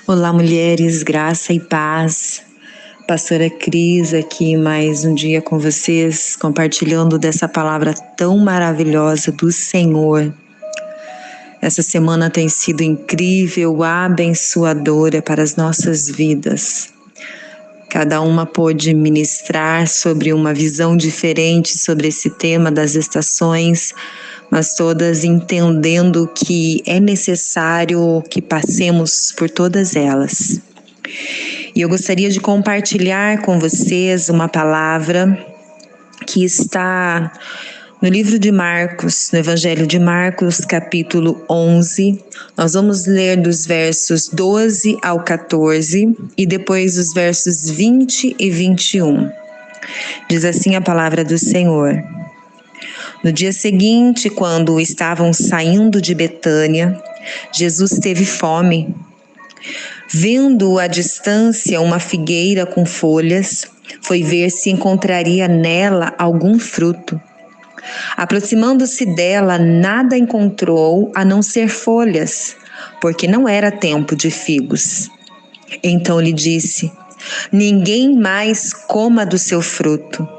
Olá, mulheres, graça e paz. Pastora Cris aqui mais um dia com vocês, compartilhando dessa palavra tão maravilhosa do Senhor. Essa semana tem sido incrível, abençoadora para as nossas vidas. Cada uma pôde ministrar sobre uma visão diferente sobre esse tema das estações, mas todas entendendo que é necessário que passemos por todas elas. E eu gostaria de compartilhar com vocês uma palavra que está no livro de Marcos, no Evangelho de Marcos, capítulo 11. Nós vamos ler dos versos 12 ao 14 e depois os versos 20 e 21. Diz assim a palavra do Senhor. No dia seguinte, quando estavam saindo de Betânia, Jesus teve fome. Vendo à distância uma figueira com folhas, foi ver se encontraria nela algum fruto. Aproximando-se dela, nada encontrou a não ser folhas, porque não era tempo de figos. Então lhe disse: ninguém mais coma do seu fruto.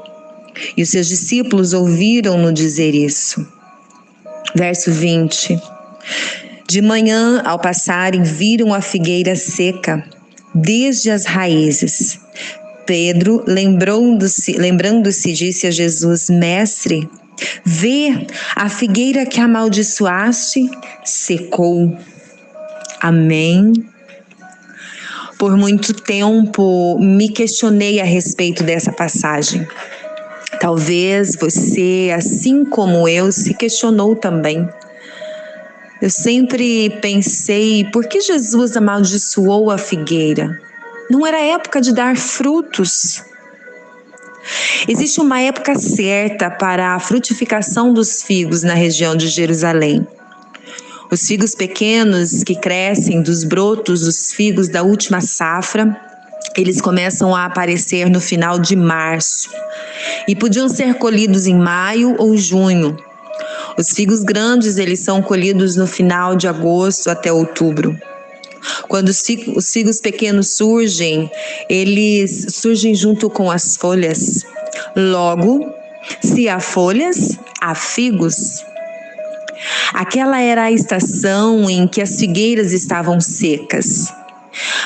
E os seus discípulos ouviram-no dizer isso. Verso 20. De manhã, ao passarem, viram a figueira seca, desde as raízes. Pedro, lembrando-se, disse a Jesus: Mestre, vê, a figueira que amaldiçoaste secou. Amém. Por muito tempo me questionei a respeito dessa passagem. Talvez você, assim como eu, se questionou também. Eu sempre pensei, por que Jesus amaldiçoou a figueira? Não era época de dar frutos. Existe uma época certa para a frutificação dos figos na região de Jerusalém. Os figos pequenos que crescem dos brotos dos figos da última safra, eles começam a aparecer no final de março e podiam ser colhidos em maio ou junho. Os figos grandes, eles são colhidos no final de agosto até outubro. Quando os figos pequenos surgem, eles surgem junto com as folhas. Logo, se há folhas, há figos. Aquela era a estação em que as figueiras estavam secas.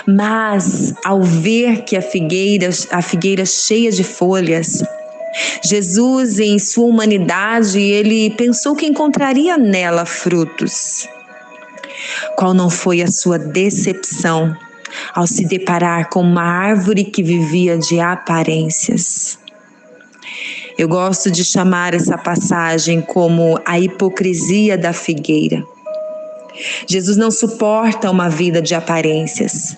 Mas, ao ver que a figueira cheia de folhas, Jesus, em sua humanidade, ele pensou que encontraria nela frutos. Qual não foi a sua decepção ao se deparar com uma árvore que vivia de aparências? Eu gosto de chamar essa passagem como a hipocrisia da figueira. Jesus não suporta uma vida de aparências.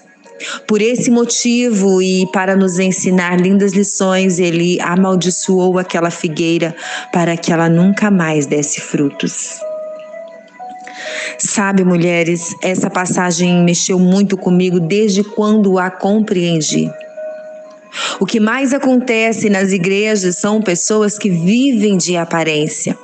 Por esse motivo e para nos ensinar lindas lições, ele amaldiçoou aquela figueira para que ela nunca mais desse frutos. Sabe, mulheres, essa passagem mexeu muito comigo desde quando a compreendi. O que mais acontece nas igrejas são pessoas que vivem de aparência.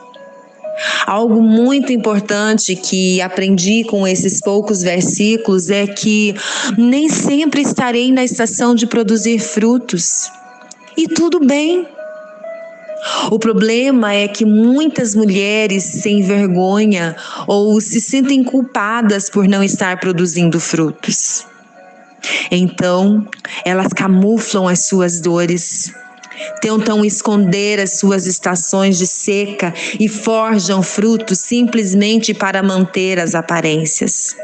Algo muito importante que aprendi com esses poucos versículos é que nem sempre estarei na estação de produzir frutos. E tudo bem. O problema é que muitas mulheres se envergonham ou se sentem culpadas por não estar produzindo frutos. Então, elas camuflam as suas dores, tentam esconder as suas estações de seca e forjam frutos simplesmente para manter as aparências.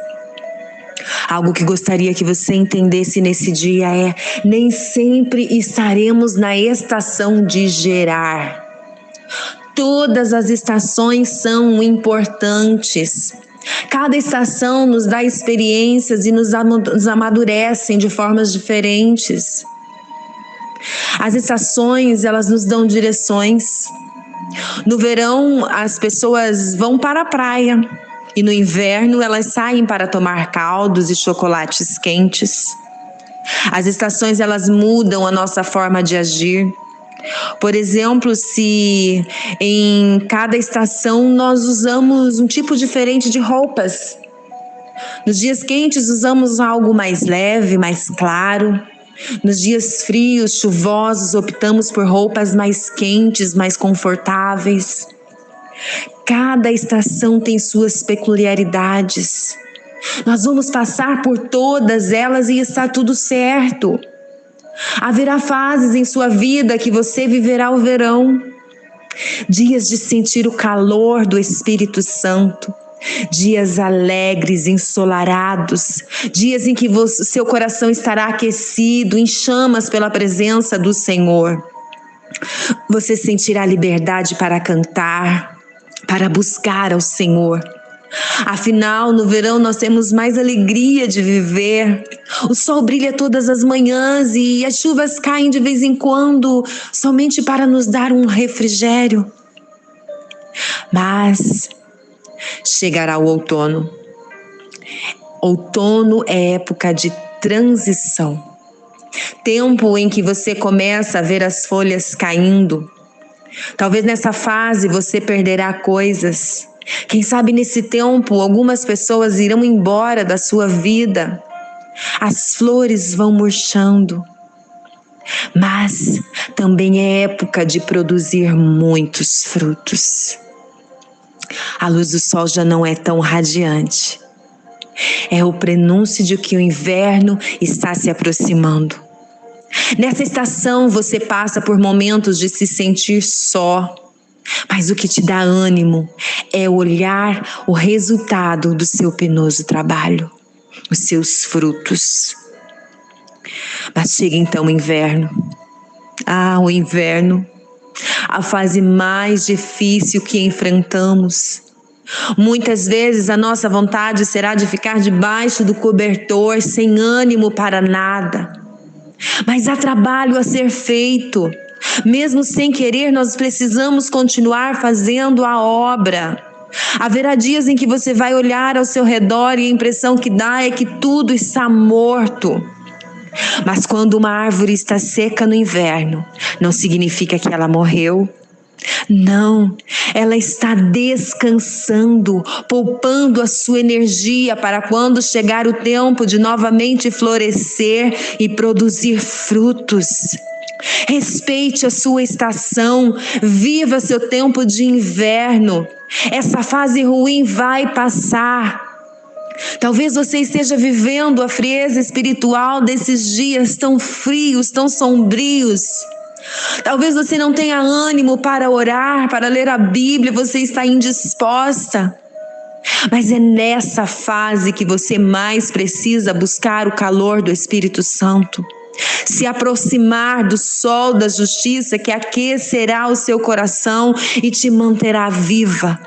Algo que gostaria que você entendesse nesse dia é: nem sempre estaremos na estação de gerar. Todas as estações são importantes. Cada estação nos dá experiências e nos amadurecem de formas diferentes. As estações, elas nos dão direções. No verão, as pessoas vão para a praia e no inverno elas saem para tomar caldos e chocolates quentes. As estações, elas mudam a nossa forma de agir. Por exemplo, se em cada estação nós usamos um tipo diferente de roupas, Nos dias quentes usamos algo mais leve, mais claro. Nos dias frios, chuvosos, optamos por roupas mais quentes, mais confortáveis. Cada estação tem suas peculiaridades. Nós vamos passar por todas elas e está tudo certo. Haverá fases em sua vida que você viverá o verão. Dias de sentir o calor do Espírito Santo. Dias alegres, ensolarados, dias em que seu coração estará aquecido, em chamas pela presença do Senhor. Você sentirá liberdade para cantar, para buscar ao Senhor. Afinal, no verão nós temos mais alegria de viver. O sol brilha todas as manhãs e as chuvas caem de vez em quando, somente para nos dar um refrigério. Mas chegará o outono. Outono é época de transição. Tempo em que você começa a ver as folhas caindo. Talvez nessa fase você perderá coisas. Quem sabe nesse tempo algumas pessoas irão embora da sua vida. As flores vão murchando. Mas também é época de produzir muitos frutos. A luz do sol já não é tão radiante. É o prenúncio de que o inverno está se aproximando. Nessa estação você passa por momentos de se sentir só. Mas o que te dá ânimo é olhar o resultado do seu penoso trabalho, os seus frutos. Mas chega então o inverno. O inverno, a fase mais difícil que enfrentamos. Muitas vezes a nossa vontade será de ficar debaixo do cobertor, sem ânimo para nada. Mas há trabalho a ser feito. Mesmo sem querer, nós precisamos continuar fazendo a obra. Haverá dias em que você vai olhar ao seu redor e a impressão que dá é que tudo está morto. Mas quando uma árvore está seca no inverno, não significa que ela morreu. Não, ela está descansando, poupando a sua energia para quando chegar o tempo de novamente florescer e produzir frutos. Respeite a sua estação, viva seu tempo de inverno. Essa fase ruim vai passar. Talvez você esteja vivendo a frieza espiritual desses dias tão frios, tão sombrios. Talvez você não tenha ânimo para orar, para ler a Bíblia, você está indisposta. Mas é nessa fase que você mais precisa buscar o calor do Espírito Santo. Se aproximar do sol da justiça que aquecerá o seu coração e te manterá viva.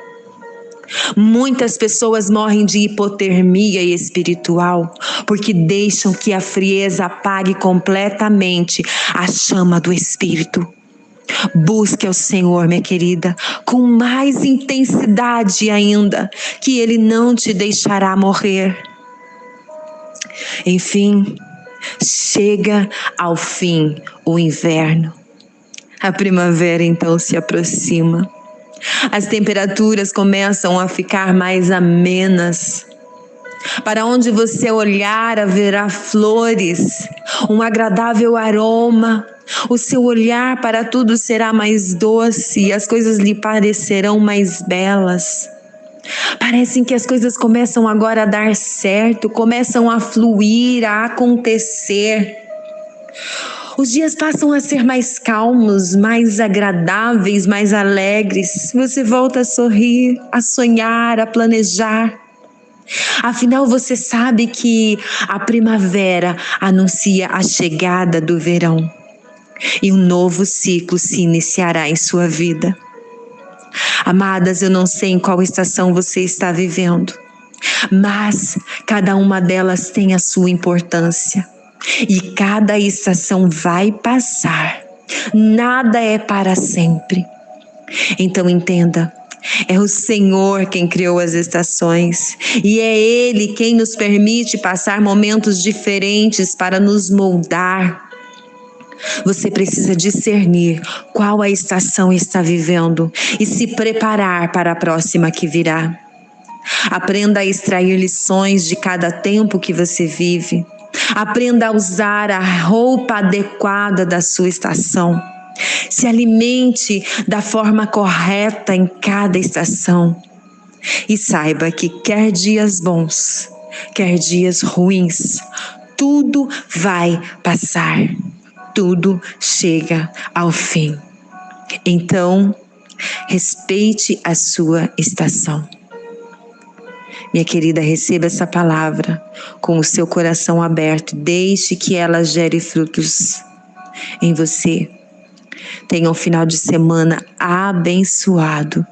Muitas pessoas morrem de hipotermia espiritual porque deixam que a frieza apague completamente a chama do Espírito. Busque ao Senhor, minha querida, com mais intensidade ainda, que Ele não te deixará morrer. Enfim, chega ao fim o inverno. A primavera então se aproxima. As temperaturas começam a ficar mais amenas. Para onde você olhar haverá flores, um agradável aroma. O seu olhar para tudo será mais doce e as coisas lhe parecerão mais belas. Parecem que as coisas começam agora a dar certo, começam a fluir, a acontecer. Os dias passam a ser mais calmos, mais agradáveis, mais alegres. Você volta a sorrir, a sonhar, a planejar. Afinal, você sabe que a primavera anuncia a chegada do verão e um novo ciclo se iniciará em sua vida. Amadas, eu não sei em qual estação você está vivendo, mas cada uma delas tem a sua importância. E cada estação vai passar. Nada é para sempre. Então entenda, é o Senhor quem criou as estações e é Ele quem nos permite passar momentos diferentes para nos moldar. Você precisa discernir qual a estação está vivendo e se preparar para a próxima que virá. Aprenda a extrair lições de cada tempo que você vive. Aprenda a usar a roupa adequada da sua estação. Se alimente da forma correta em cada estação. E saiba que quer dias bons, quer dias ruins, tudo vai passar. Tudo chega ao fim. Então, respeite a sua estação. Minha querida, receba essa palavra com o seu coração aberto. Deixe que ela gere frutos em você. Tenha um final de semana abençoado.